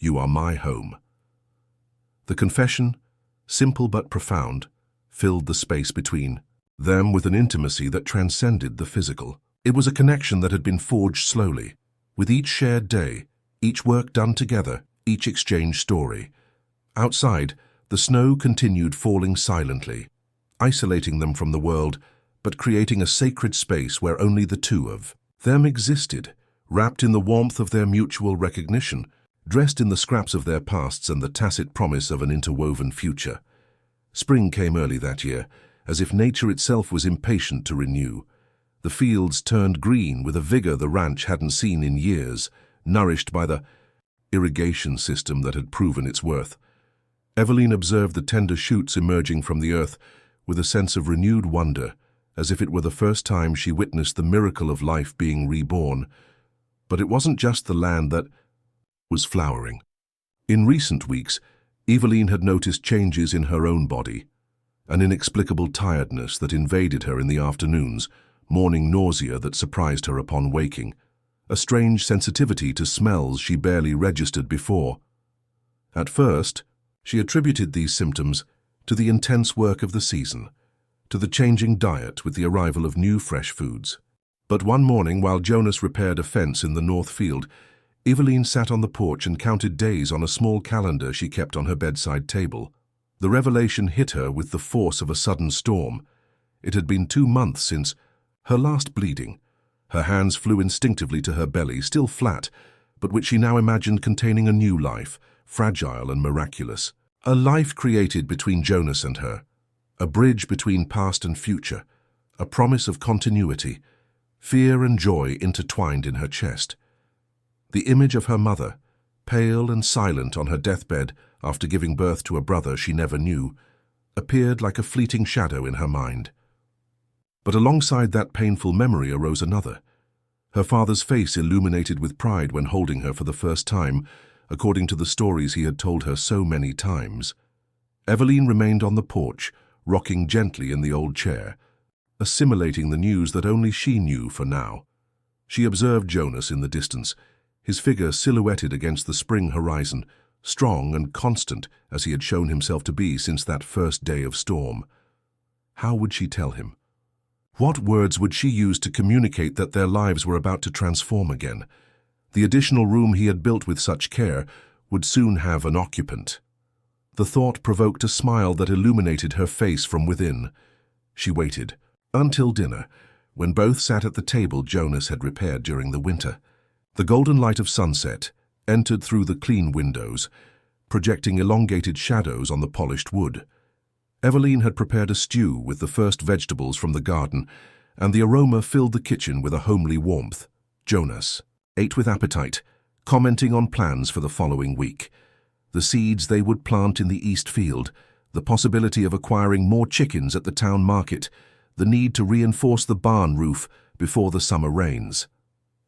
you are my home." The confession, simple but profound, filled the space between them with an intimacy that transcended the physical. It was a connection that had been forged slowly, with each shared day, each work done together, each exchanged story. Outside, the snow continued falling silently, isolating them from the world, but creating a sacred space where only the two of them existed, wrapped in the warmth of their mutual recognition, dressed in the scraps of their pasts and the tacit promise of an interwoven future. Spring came early that year, as if nature itself was impatient to renew. The fields turned green with a vigor the ranch hadn't seen in years, nourished by the irrigation system that had proven its worth. Eveline observed the tender shoots emerging from the earth with a sense of renewed wonder, as if it were the first time she witnessed the miracle of life being reborn. But it wasn't just the land that was flowering. In recent weeks, Eveline had noticed changes in her own body, an inexplicable tiredness that invaded her in the afternoons, morning nausea that surprised her upon waking, a strange sensitivity to smells she barely registered before. At first, she attributed these symptoms to the intense work of the season, to the changing diet with the arrival of new fresh foods. But one morning, while Jonas repaired a fence in the north field, Eveline sat on the porch and counted days on a small calendar she kept on her bedside table. The revelation hit her with the force of a sudden storm. It had been 2 months since her last bleeding. Her hands flew instinctively to her belly, still flat, but which she now imagined containing a new life, fragile and miraculous. A life created between Jonas and her, a bridge between past and future, a promise of continuity, fear and joy intertwined in her chest. The image of her mother, pale and silent on her deathbed after giving birth to a brother she never knew, appeared like a fleeting shadow in her mind. But alongside that painful memory arose another, her father's face illuminated with pride when holding her for the first time, according to the stories he had told her so many times. Eveline remained on the porch, rocking gently in the old chair, assimilating the news that only she knew for now. She observed Jonas in the distance, his figure silhouetted against the spring horizon, strong and constant as he had shown himself to be since that first day of storm. How would she tell him? What words would she use to communicate that their lives were about to transform again? The additional room he had built with such care would soon have an occupant. The thought provoked a smile that illuminated her face from within. She waited, until dinner, when both sat at the table Jonas had repaired during the winter. The golden light of sunset entered through the clean windows, projecting elongated shadows on the polished wood. Eveline had prepared a stew with the first vegetables from the garden, and the aroma filled the kitchen with a homely warmth. Jonas ate with appetite, commenting on plans for the following week. The seeds they would plant in the east field, the possibility of acquiring more chickens at the town market, the need to reinforce the barn roof before the summer rains.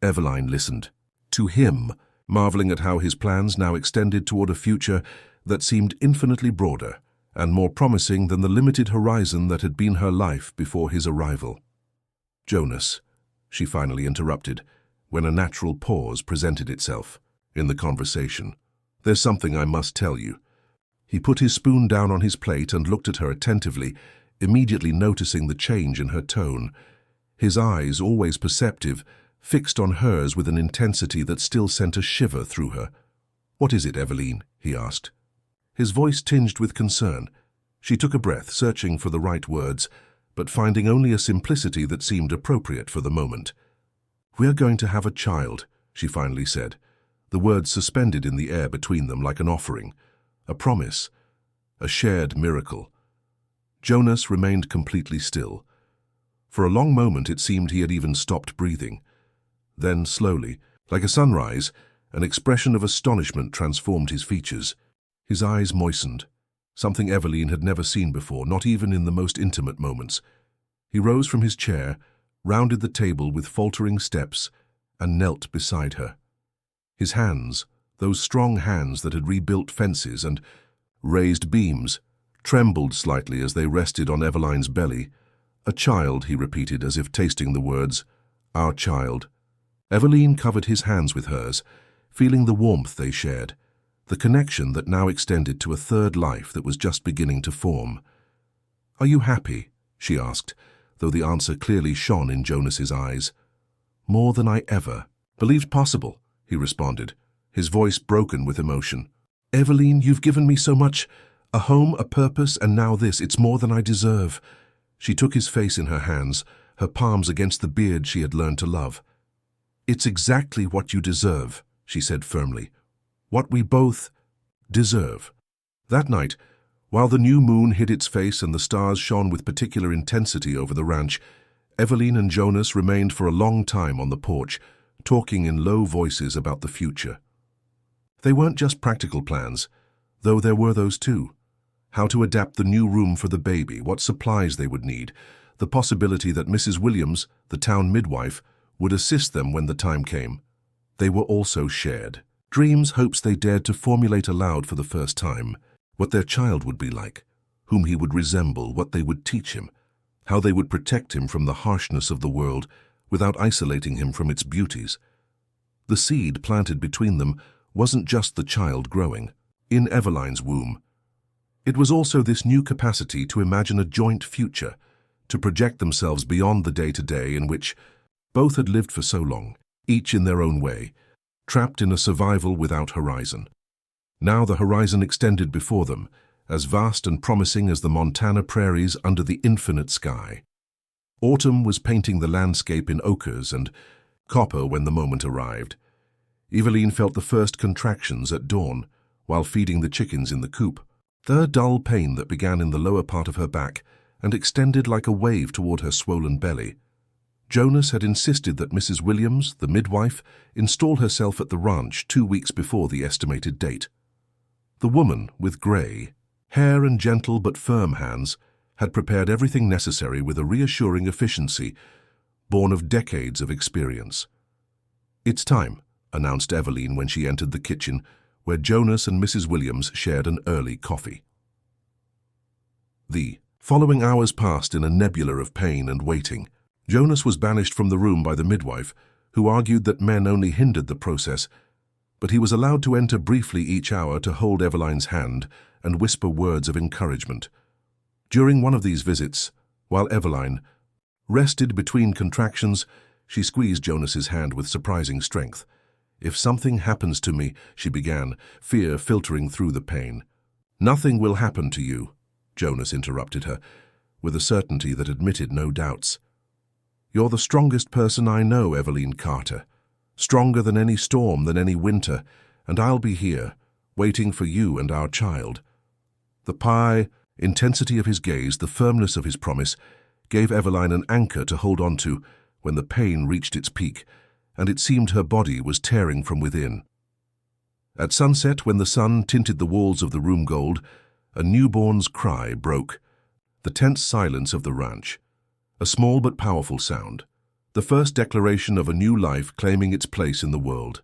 Eveline listened to him, marveling at how his plans now extended toward a future that seemed infinitely broader and more promising than the limited horizon that had been her life before his arrival. Jonas, she finally interrupted, when a natural pause presented itself in the conversation. There's something I must tell you. He put his spoon down on his plate and looked at her attentively, immediately noticing the change in her tone. His eyes, always perceptive, fixed on hers with an intensity that still sent a shiver through her. "What is it, Eveline?" he asked. His voice tinged with concern. She took a breath, searching for the right words, but finding only a simplicity that seemed appropriate for the moment. "We're going to have a child," she finally said, the words suspended in the air between them like an offering, a promise, a shared miracle. Jonas remained completely still. For a long moment it seemed he had even stopped breathing. Then, slowly, like a sunrise, an expression of astonishment transformed his features. His eyes moistened, something Eveline had never seen before, not even in the most intimate moments. He rose from his chair, rounded the table with faltering steps, and knelt beside her. His hands, those strong hands that had rebuilt fences and raised beams, trembled slightly as they rested on Eveline's belly. "A child," he repeated, as if tasting the words. "Our child." Eveline covered his hands with hers, feeling the warmth they shared, the connection that now extended to a third life that was just beginning to form. "Are you happy?" she asked, though the answer clearly shone in Jonas's eyes. "More than I ever believed possible," he responded, his voice broken with emotion. "Eveline, you've given me so much. A home, a purpose, and now this. It's more than I deserve." She took his face in her hands, her palms against the beard she had learned to love. "It's exactly what you deserve," she said firmly. "What we both deserve." That night, while the new moon hid its face and the stars shone with particular intensity over the ranch, Eveline and Jonas remained for a long time on the porch, talking in low voices about the future. They weren't just practical plans, though there were those too. How to adapt the new room for the baby, what supplies they would need, the possibility that Mrs. Williams, the town midwife, would assist them when the time came. They were also shared. Dreams, hopes they dared to formulate aloud for the first time. What their child would be like, whom he would resemble, what they would teach him, how they would protect him from the harshness of the world without isolating him from its beauties. The seed planted between them wasn't just the child growing in Eveline's womb. It was also this new capacity to imagine a joint future, to project themselves beyond the day-to-day in which both had lived for so long, each in their own way, trapped in a survival without horizon. Now the horizon extended before them, as vast and promising as the Montana prairies under the infinite sky. Autumn was painting the landscape in ochres and copper when the moment arrived. Eveline felt the first contractions at dawn, while feeding the chickens in the coop. The dull pain that began in the lower part of her back and extended like a wave toward her swollen belly. Jonas had insisted that Mrs. Williams, the midwife, install herself at the ranch 2 weeks before the estimated date. The woman, with grey hair and gentle but firm hands, had prepared everything necessary with a reassuring efficiency, born of decades of experience. "It's time," announced Eveline when she entered the kitchen, where Jonas and Mrs. Williams shared an early coffee. The following hours passed in a nebula of pain and waiting. Jonas was banished from the room by the midwife, who argued that men only hindered the process, but he was allowed to enter briefly each hour to hold Eveline's hand and whisper words of encouragement. During one of these visits, while Eveline rested between contractions, she squeezed Jonas's hand with surprising strength. "If something happens to me," she began, fear filtering through the pain. "Nothing will happen to you," Jonas interrupted her, with a certainty that admitted no doubts. "You're the strongest person I know, Eveline Carter. Stronger than any storm, than any winter, and I'll be here, waiting for you and our child." The intensity of his gaze, the firmness of his promise, gave Eveline an anchor to hold on to when the pain reached its peak, and it seemed her body was tearing from within. At sunset, when the sun tinted the walls of the room gold, a newborn's cry broke the tense silence of the ranch. A small but powerful sound, the first declaration of a new life claiming its place in the world.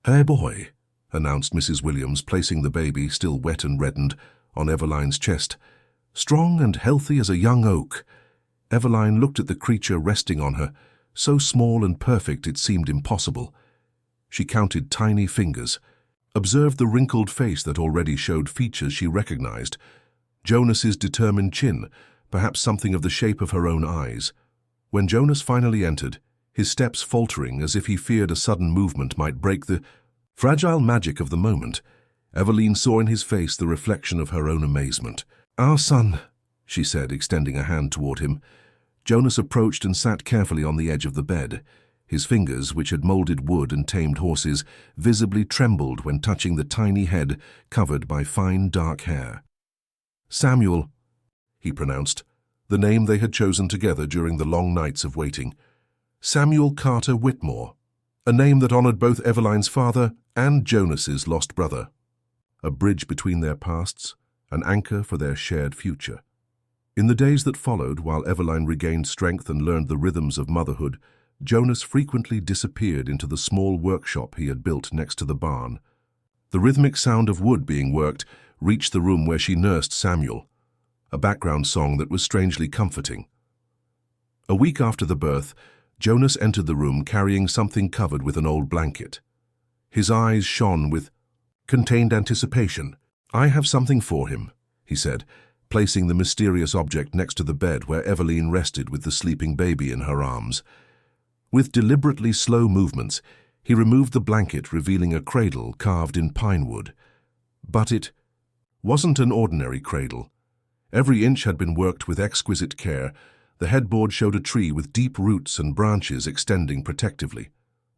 "Hey boy," announced Mrs. Williams, placing the baby, still wet and reddened, on Eveline's chest. "Strong and healthy as a young oak." Eveline looked at the creature resting on her, so small and perfect it seemed impossible. She counted tiny fingers, observed the wrinkled face that already showed features she recognized, Jonas's determined chin, perhaps something of the shape of her own eyes. When Jonas finally entered, his steps faltering as if he feared a sudden movement might break the fragile magic of the moment, Eveline saw in his face the reflection of her own amazement. "Our son," she said, extending a hand toward him. Jonas approached and sat carefully on the edge of the bed. His fingers, which had molded wood and tamed horses, visibly trembled when touching the tiny head covered by fine dark hair. "Samuel," he pronounced, the name they had chosen together during the long nights of waiting. "Samuel Carter Whitmore, a name that honored both Eveline's father and Jonas's lost brother. A bridge between their pasts, an anchor for their shared future." In the days that followed, while Eveline regained strength and learned the rhythms of motherhood, Jonas frequently disappeared into the small workshop he had built next to the barn. The rhythmic sound of wood being worked reached the room where she nursed Samuel, a background song that was strangely comforting. A week after the birth, Jonas entered the room carrying something covered with an old blanket. His eyes shone with contained anticipation. "I have something for him," he said, placing the mysterious object next to the bed where Eveline rested with the sleeping baby in her arms. With deliberately slow movements, he removed the blanket, revealing a cradle carved in pine wood. But it wasn't an ordinary cradle. Every inch had been worked with exquisite care. The headboard showed a tree with deep roots and branches extending protectively.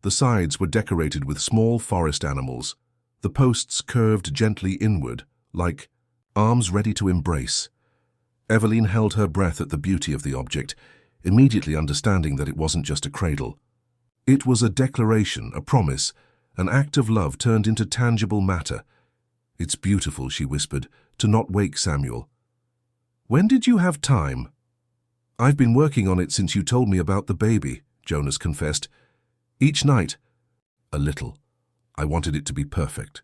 The sides were decorated with small forest animals. The posts curved gently inward, like arms ready to embrace. Eveline held her breath at the beauty of the object, immediately understanding that it wasn't just a cradle. It was a declaration, a promise, an act of love turned into tangible matter. "It's beautiful," she whispered, to not wake Samuel. "When did you have time?" "I've been working on it since you told me about the baby," Jonas confessed. "Each night." "A little. I wanted it to be perfect."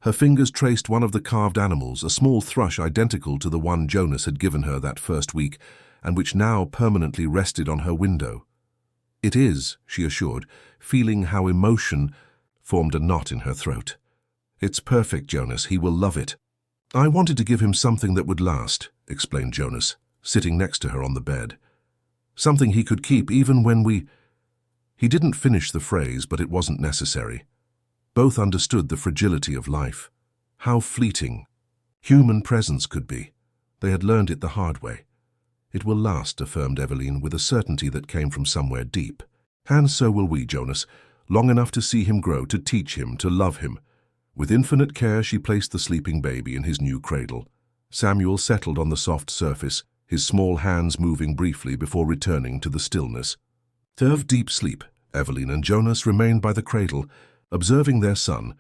Her fingers traced one of the carved animals, a small thrush identical to the one Jonas had given her that first week, and which now permanently rested on her window. "It is," she assured, feeling how emotion formed a knot in her throat. "It's perfect, Jonas. He will love it." "I wanted to give him something that would last," explained Jonas, sitting next to her on the bed. "Something he could keep even when we—" He didn't finish the phrase, but it wasn't necessary. Both understood the fragility of life, how fleeting human presence could be. They had learned it the hard way. "It will last," affirmed Eveline with a certainty that came from somewhere deep. "And so will we, Jonas. long enough to see him grow, to teach him, to love him. With infinite care, she placed the sleeping baby in his new cradle. Samuel settled on the soft surface, his small hands moving briefly before returning to the stillness. Of deep sleep, Evelyn and Jonas remained by the cradle, observing their son,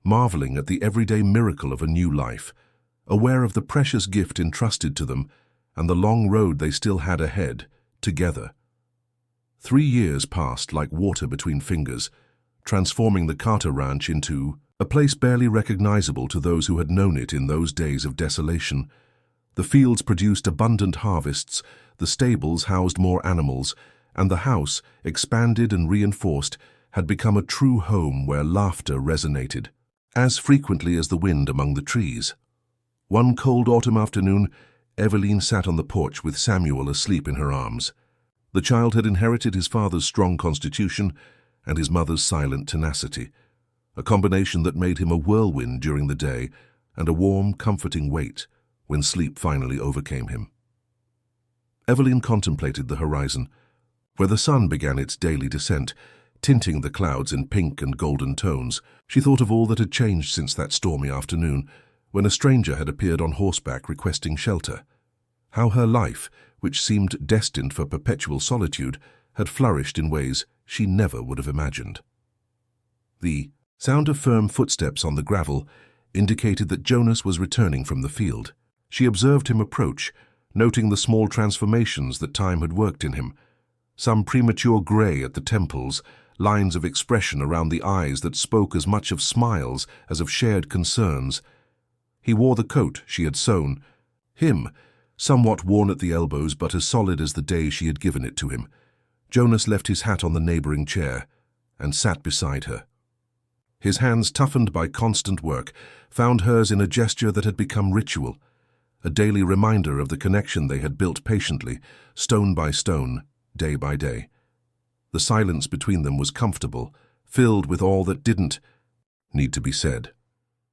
marveling at the everyday miracle of a new life, aware of the precious gift entrusted to them and the long road they still had ahead, together. 3 years passed like water between fingers, transforming the Carter Ranch into a place barely recognizable to those who had known it in those days of desolation. The fields produced abundant harvests, the stables housed more animals, and the house, expanded and reinforced, had become a true home where laughter resonated, as frequently as the wind among the trees. One cold autumn afternoon, Evelyn sat on the porch with Samuel asleep in her arms. The child had inherited his father's strong constitution and his mother's silent tenacity, a combination that made him a whirlwind during the day and a warm, comforting weight when sleep finally overcame him. Evelyn contemplated the horizon, where the sun began its daily descent, tinting the clouds in pink and golden tones. She thought of all that had changed since that stormy afternoon, when a stranger had appeared on horseback requesting shelter. How her life, which seemed destined for perpetual solitude, had flourished in ways she never would have imagined. The sound of firm footsteps on the gravel indicated that Jonas was returning from the field. She observed him approach, noting the small transformations that time had worked in him, some premature grey at the temples, lines of expression around the eyes that spoke as much of smiles as of shared concerns. He wore the coat she had sewn, him, somewhat worn at the elbows but as solid as the day she had given it to him. Jonas left his hat on the neighboring chair and sat beside her. His hands, toughened by constant work, found hers in a gesture that had become ritual, a daily reminder of the connection they had built patiently, stone by stone, day by day. The silence between them was comfortable, filled with all that didn't need to be said.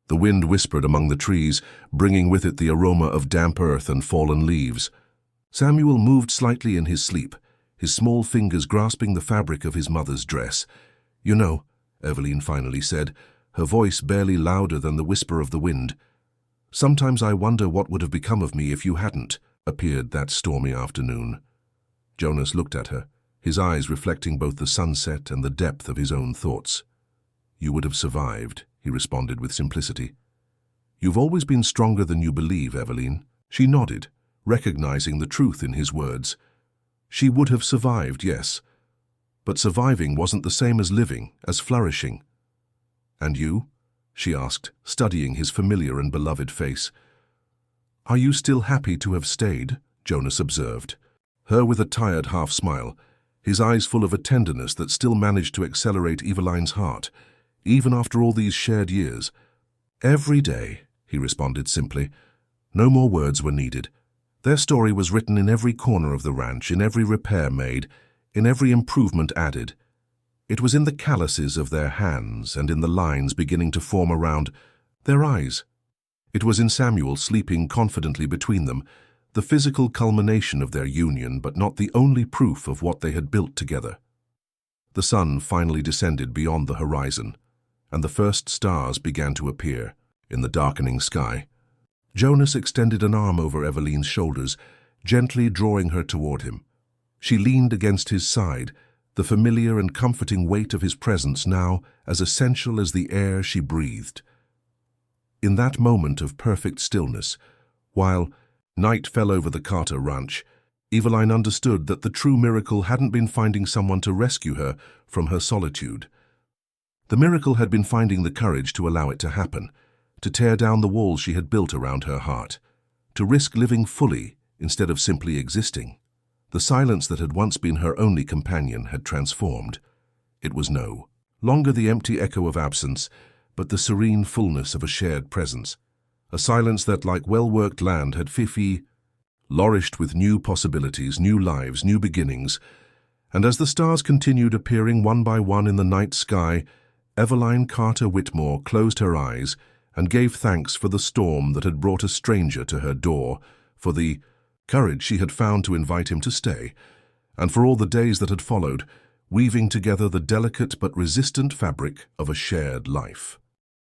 The wind whispered among the trees, bringing with it the aroma of damp earth and fallen leaves. Samuel moved slightly in his sleep, his small fingers grasping the fabric of his mother's dress. "You know," Evelyn finally said, her voice barely louder than the whisper of the wind, "sometimes I wonder what would have become of me if you hadn't appeared that stormy afternoon." Jonas looked at her, his eyes reflecting both the sunset and the depth of his own thoughts. "You would have survived," he responded with simplicity. "You've always been stronger than you believe, Evelyn." She nodded, recognizing the truth in his words. She would have survived, yes, but surviving wasn't the same as living, as flourishing. "And you?" she asked, studying his familiar and beloved face. "Are you still happy to have stayed?" Jonas observed, her with a tired half-smile, his eyes full of a tenderness that still managed to accelerate Eveline's heart, even after all these shared years. "Every day," he responded simply. No more words were needed. Their story was written in every corner of the ranch, in every repair made, in every improvement added. It was in the calluses of their hands and in the lines beginning to form around their eyes. It was in Samuel sleeping confidently between them, the physical culmination of their union, but not the only proof of what they had built together. The sun finally descended beyond the horizon, and the first stars began to appear in the darkening sky. Jonas extended an arm over Evelyn's shoulders, gently drawing her toward him. She leaned against his side, the familiar and comforting weight of his presence now as essential as the air she breathed. In that moment of perfect stillness, while night fell over the Carter Ranch, Eveline understood that the true miracle hadn't been finding someone to rescue her from her solitude. The miracle had been finding the courage to allow it to happen, to tear down the walls she had built around her heart, to risk living fully instead of simply existing. The silence that had once been her only companion had transformed. It was no longer the empty echo of absence, but the serene fullness of a shared presence, a silence that, like well-worked land, had flourished with new possibilities, new lives, new beginnings. And as the stars continued appearing one by one in the night sky, Eveline Carter Whitmore closed her eyes and gave thanks for the storm that had brought a stranger to her door, for the courage she had found to invite him to stay, and for all the days that had followed, weaving together the delicate but resistant fabric of a shared life.